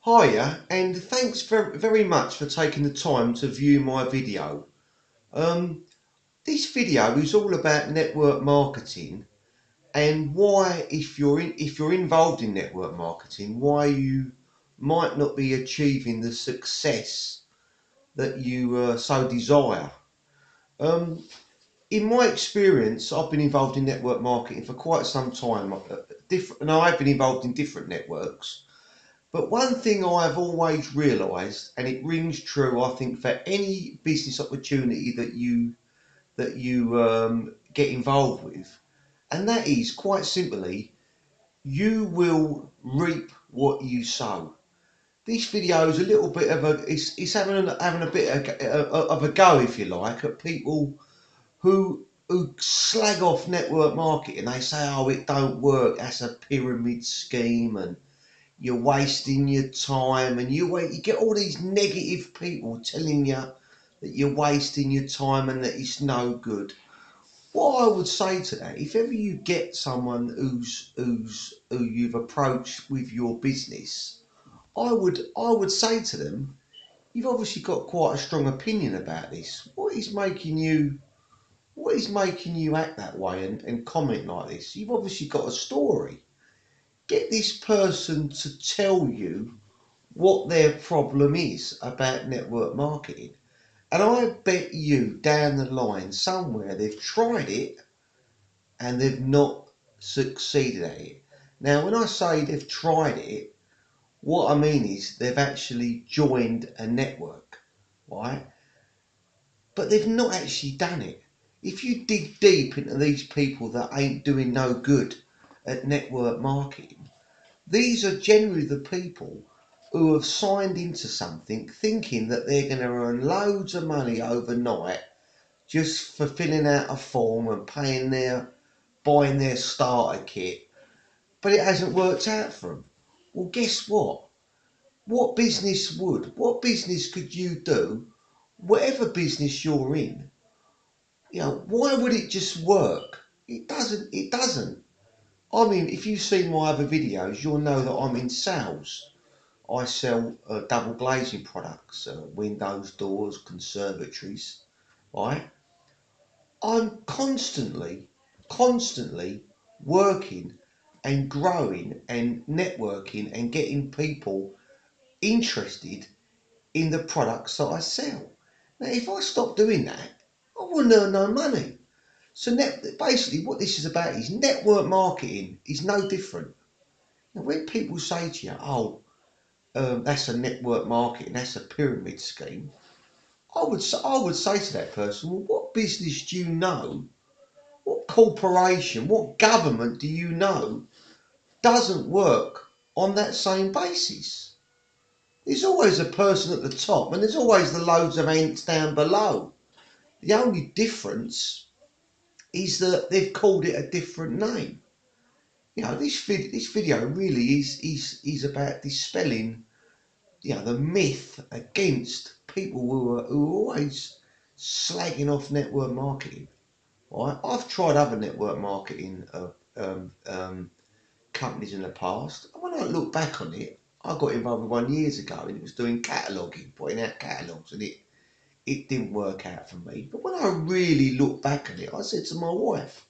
Hiya, and thanks very much for taking the time to view my video. Um, this video is all about network marketing and why, if you're involved in network marketing, why you might not be achieving the success that you so desire. Um, in my experience, I've been involved in network marketing for quite some time. I've been involved in different networks. But one thing I've always realised, and it rings true, I think, for any business opportunity that you get involved with, and that is quite simply, you will reap what you sow. This video is a little bit of it's having a bit of a go, if you like, at people who slag off network marketing. They say, "Oh, it don't work. That's a pyramid scheme," and you're wasting your time, and you get all these negative people telling you that you're wasting your time and that it's no good. What I would say to that, if ever you get someone who you've approached with your business, I would say to them, you've obviously got quite a strong opinion about this. What is making you act that way and comment like this? You've obviously got a story. Get this person to tell you what their problem is about network marketing. And I bet you down the line somewhere they've tried it and they've not succeeded at it. Now, when I say they've tried it, what I mean is they've actually joined a network, right? But they've not actually done it. If you dig deep into these people that ain't doing no good at network marketing, these are generally the people who have signed into something thinking that they're going to earn loads of money overnight just for filling out a form and buying their starter kit, but it hasn't worked out for them. Well, guess what? What business would? What business could you do? Whatever business you're in, why would it just work? It doesn't. It doesn't. I mean, if you've seen my other videos, you'll know that I'm in sales. I sell double glazing products, windows, doors, conservatories, right? I'm constantly working and growing and networking and getting people interested in the products that I sell. Now, if I stop doing that, I wouldn't earn no money. So basically what this is about is network marketing is no different. Now, when people say to you, oh, that's a network marketing, that's a pyramid scheme, I would say to that person, well, what business do you know? What corporation, what government do you know doesn't work on that same basis? There's always a person at the top, and there's always the loads of ants down below. The only difference is that they've called it a different name. This video really is about dispelling the myth against people who are always slagging off network marketing. Right? I've tried other network marketing companies in the past. And when I look back on it, I got involved with one years ago, and it was doing cataloguing, putting out catalogues, and it didn't work out for me. But when I really look back at it, I said to my wife,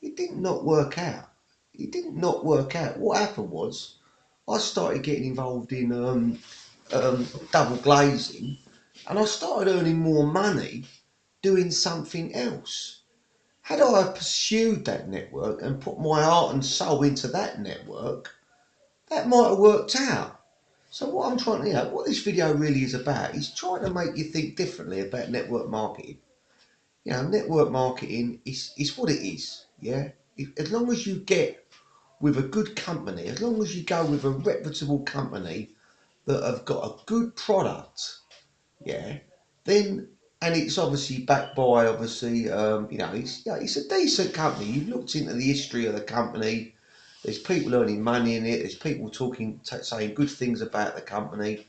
it did not work out. It did not work out. What happened was I started getting involved in double glazing, and I started earning more money doing something else. Had I pursued that network and put my heart and soul into that network, that might have worked out. So what I'm trying to, what this video really is about is trying to make you think differently about network marketing. Network marketing is what it is. Yeah, as long as you get with a good company, as long as you go with a reputable company that have got a good product, yeah, then and it's obviously backed by it's a decent company. You've looked into the history of the company. There's people earning money in it. There's people saying good things about the company.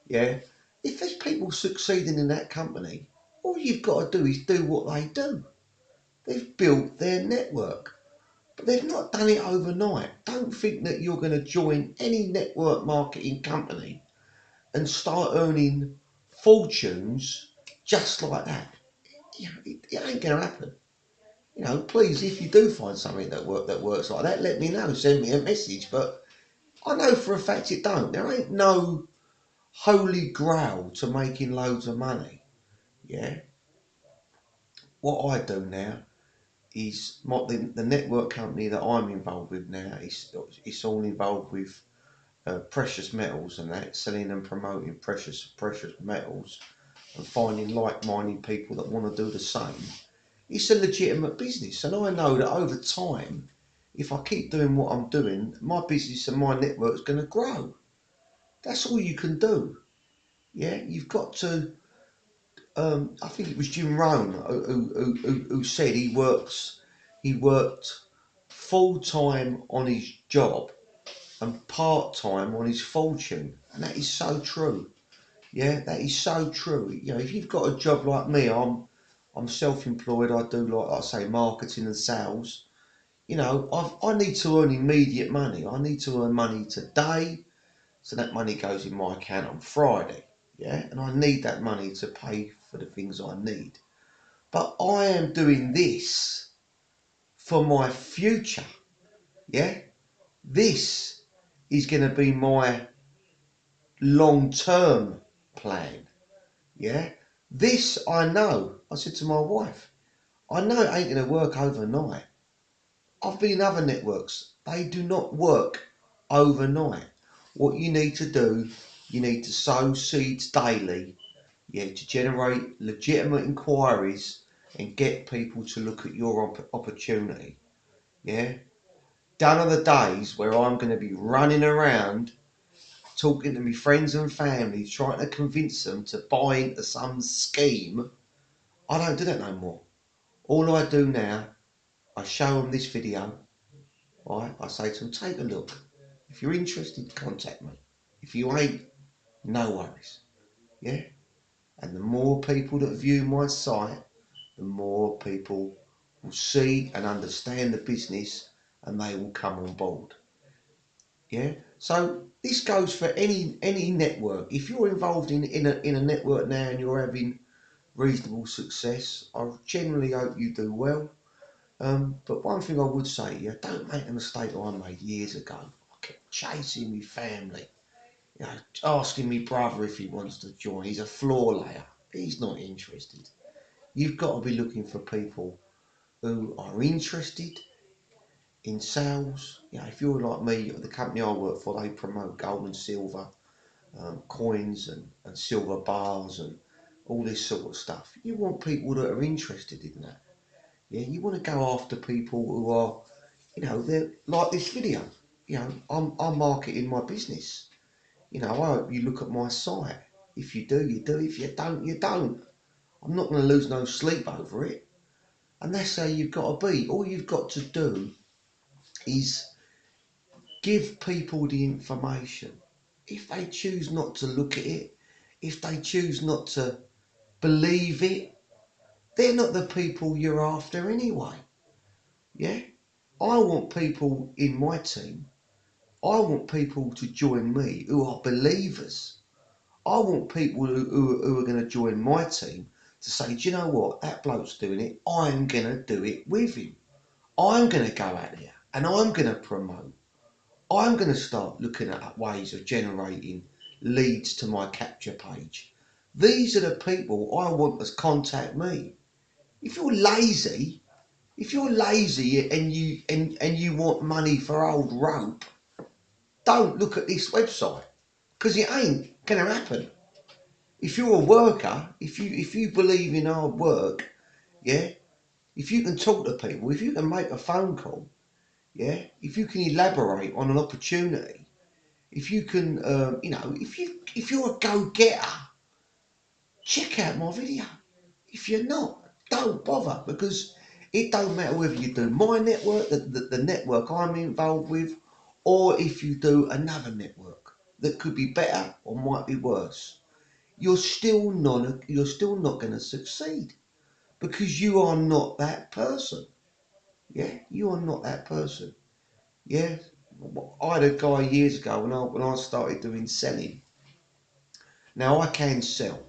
Yeah, if there's people succeeding in that company, all you've got to do is do what they do. They've built their network, but they've not done it overnight. Don't think that you're going to join any network marketing company and start earning fortunes just like that. It ain't going to happen. Please, if you do find something that works like that, let me know. Send me a message. But I know for a fact it don't. There ain't no holy grail to making loads of money. Yeah. What I do now is the network company that I'm involved with now. It's all involved with precious metals and that, selling and promoting precious metals and finding like-minded people that want to do the same. It's a legitimate business, and I know that over time, if I keep doing what I'm doing, my business and my network's going to grow. That's all you can do. Yeah, you've got to. I think it was Jim Rohn who said he worked full time on his job and part time on his fortune, and that is so true. Yeah, that is so true. If you've got a job like me, I'm self-employed. I do, like I say, marketing and sales. I need to earn immediate money. I need to earn money today, so that money goes in my account on Friday. Yeah, and I need that money to pay for the things I need. But I am doing this for my future. Yeah, this is going to be my long-term plan. Yeah, this I know. I said to my wife, I know it ain't going to work overnight. I've been in other networks. They do not work overnight. What you need to do, you need to sow seeds daily, yeah, to generate legitimate inquiries and get people to look at your opportunity. Yeah. Done are the days where I'm going to be running around talking to my friends and family, trying to convince them to buy into some scheme. I don't do that no more. All I do now, I show them this video. Right? I say to them, take a look. If you're interested, contact me. If you ain't, no worries. Yeah? And the more people that view my site, the more people will see and understand the business and they will come on board. Yeah? So this goes for any network. If you're involved in a network now and you're having reasonable success, I generally hope you do well. But one thing I would say, yeah, don't make the mistake I made years ago. I kept chasing my family, asking my brother if he wants to join. He's a floor layer. He's not interested. You've got to be looking for people who are interested in sales. If you're like me, the company I work for, they promote gold and silver, coins and silver bars and all this sort of stuff. You want people that are interested in that. Yeah, you want to go after people who are, they're like this video. I'm marketing my business. I hope you look at my site. If you do, you do. If you don't, you don't. I'm not going to lose no sleep over it. And that's how you've got to be. All you've got to do is give people the information. If they choose not to look at it, if they choose not to believe it, they're not the people you're after anyway. Yeah? I want people in my team. I want people to join me who are believers. I want people who are going to join my team to say, do you know what? That bloke's doing it. I'm going to do it with him. I'm going to go out there and I'm going to promote. I'm going to start looking at ways of generating leads to my capture page. These are the people I want to contact me. If you're lazy, and you want money for old rope, don't look at this website because it ain't going to happen. If you're a worker, if you believe in hard work, yeah, if you can talk to people, if you can make a phone call, yeah, if you can elaborate on an opportunity, if you can, if you're a go-getter, check out my video. If you're not, don't bother because it don't matter whether you do my network, the network I'm involved with, or if you do another network that could be better or might be worse. You're still not going to succeed because you are not that person. Yeah, you are not that person. Yeah, I had a guy years ago when I started doing selling. Now I can sell.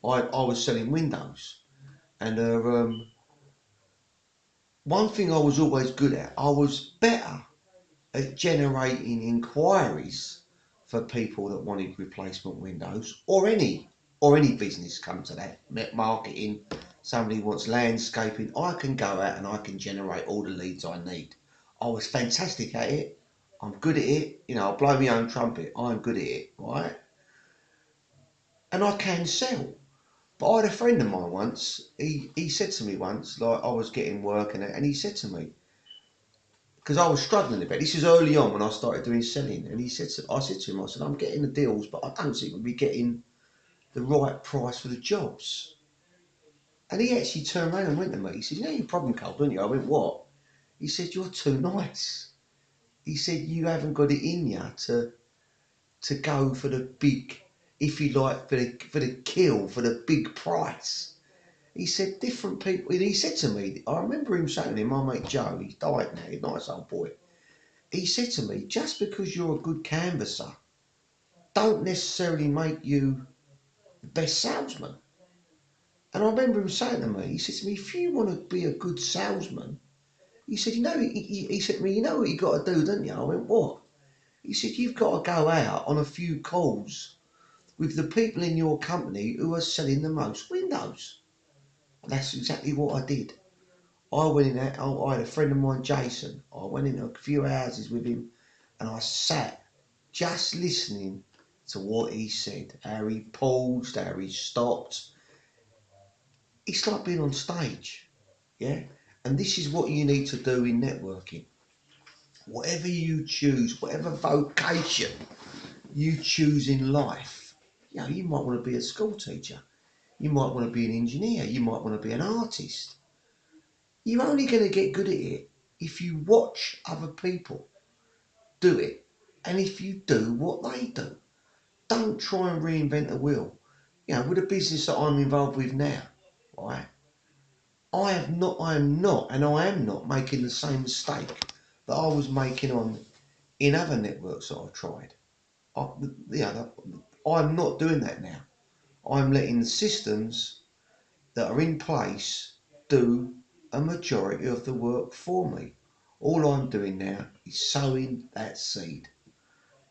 I was selling windows, and one thing I was always good at, I was better at generating inquiries for people that wanted replacement windows, or any business come to that, net marketing, somebody wants landscaping, I can go out and I can generate all the leads I need. I was fantastic at it. I'm good at it. You know, I blow my own trumpet. I'm good at it, right? And I can sell. But I had a friend of mine once, he said to me once, like I was getting work and he said to me, because I was struggling a bit. This is early on when I started doing selling, and I said to him, I said, I'm getting the deals, but I don't seem to be getting the right price for the jobs. And he actually turned around and went to me. He said, you know your problem, Cole, don't you? I went, what? He said, you're too nice. He said, you haven't got it in you to go for the big, if you like, for the kill, for the big price. He said, different people, and he said to me, I remember him saying to him, my mate Joe, he's died now, he's a nice old boy. He said to me, just because you're a good canvasser, don't necessarily make you the best salesman. And I remember him saying to me, he said to me, if you want to be a good salesman, he said, you know, he said to me, you know what you got to do, don't you? I went, what? He said, you've got to go out on a few calls with the people in your company who are selling the most windows. And that's exactly what I did. I went in there, I had a friend of mine, Jason. I went in a few houses with him and I sat just listening to what he said, how he paused, how he stopped. It's like being on stage, yeah? And this is what you need to do in networking. Whatever you choose, whatever vocation you choose in life, you know, you might want to be a school teacher, you might want to be an engineer, you might want to be an artist. You're only going to get good at it if you watch other people do it and if you do what they do. Don't try and reinvent the wheel. You know, with the business that I'm involved with now, right? I am not, and I am not making the same mistake that I was making in other networks that I've tried. I'm not doing that now. I'm letting the systems that are in place do a majority of the work for me. All I'm doing now is sowing that seed.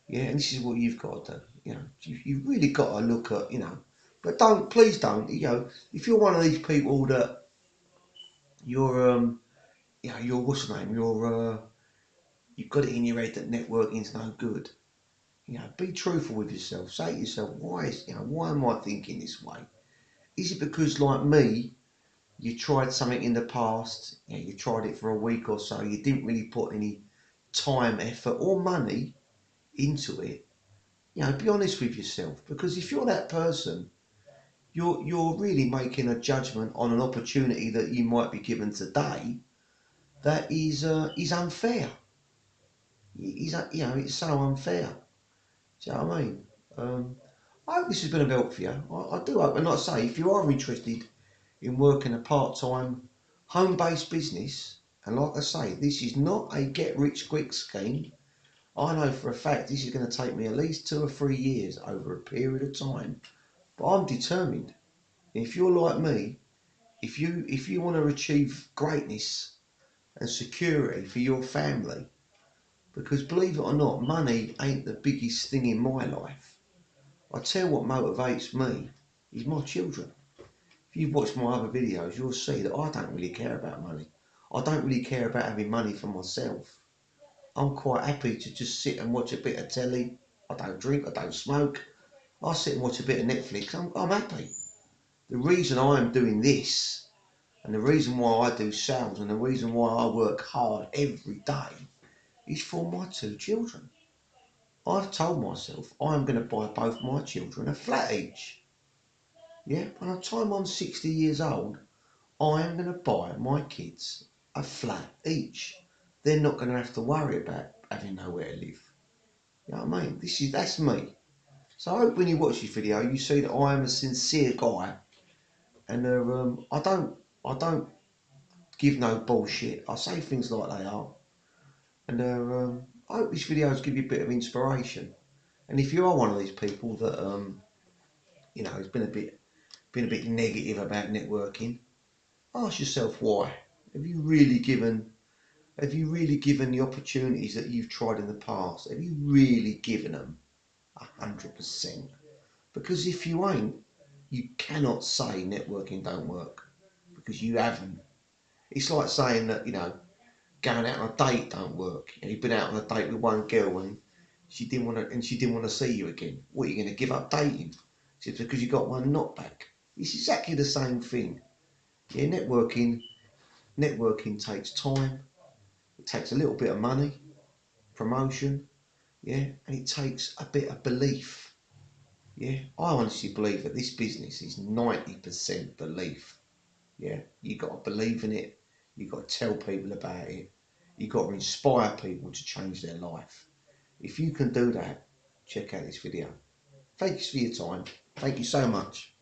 Yeah, and this is what you've got to do. You know, you've really got to look at, you know, but please don't, you know, if you're one of these people that you're, you know, you're, what's the name, you've got it in your head that networking's no good. You know, be truthful with yourself. Say to yourself, why am I thinking this way? Is it because, like me, you tried something in the past, you know, you tried it for a week or so, you didn't really put any time, effort, or money into it? You know, be honest with yourself, because if you're that person, you're really making a judgment on an opportunity that you might be given today that is unfair. You know, it's so unfair. Do you know what I mean? I hope this has been of help for you. I do hope, and like I say, if you are interested in working a part-time home-based business, and like I say, this is not a get-rich-quick scheme. I know for a fact this is going to take me at least 2 or 3 years over a period of time, but I'm determined. If you're like me, if you want to achieve greatness and security for your family, because believe it or not, money ain't the biggest thing in my life. I tell you what motivates me is my children. If you've watched my other videos, you'll see that I don't really care about money. I don't really care about having money for myself. I'm quite happy to just sit and watch a bit of telly. I don't drink, I don't smoke. I sit and watch a bit of Netflix. I'm happy. The reason I'm doing this, and the reason why I do sales, and the reason why I work hard every day is for my 2 children. I've told myself I'm going to buy both my children a flat each. Yeah, by the time I'm 60 years old, I am going to buy my kids a flat each. They're not going to have to worry about having nowhere to live. You know what I mean? That's me. So I hope when you watch this video, you see that I am a sincere guy, and I don't give no bullshit. I say things like they are, and I hope these videos give you a bit of inspiration. And if you are one of these people that has been a bit negative about networking, ask yourself why. Have you really given the opportunities that you've tried in the past? Have you really given them 100%? Because if you ain't, you cannot say networking don't work, because you haven't. It's like saying that, going out on a date don't work. You've been out on a date with one girl and she didn't want to see you again. What, are you going to give up dating? Just because you got one knockback? It's exactly the same thing. Yeah, networking takes time. It takes a little bit of money, promotion, yeah, and it takes a bit of belief. Yeah, I honestly believe that this business is 90% belief. Yeah, you got to believe in it. You got to tell people about it. You got to inspire people to change their life. If you can do that, check out this video. Thanks for your time. Thank you so much.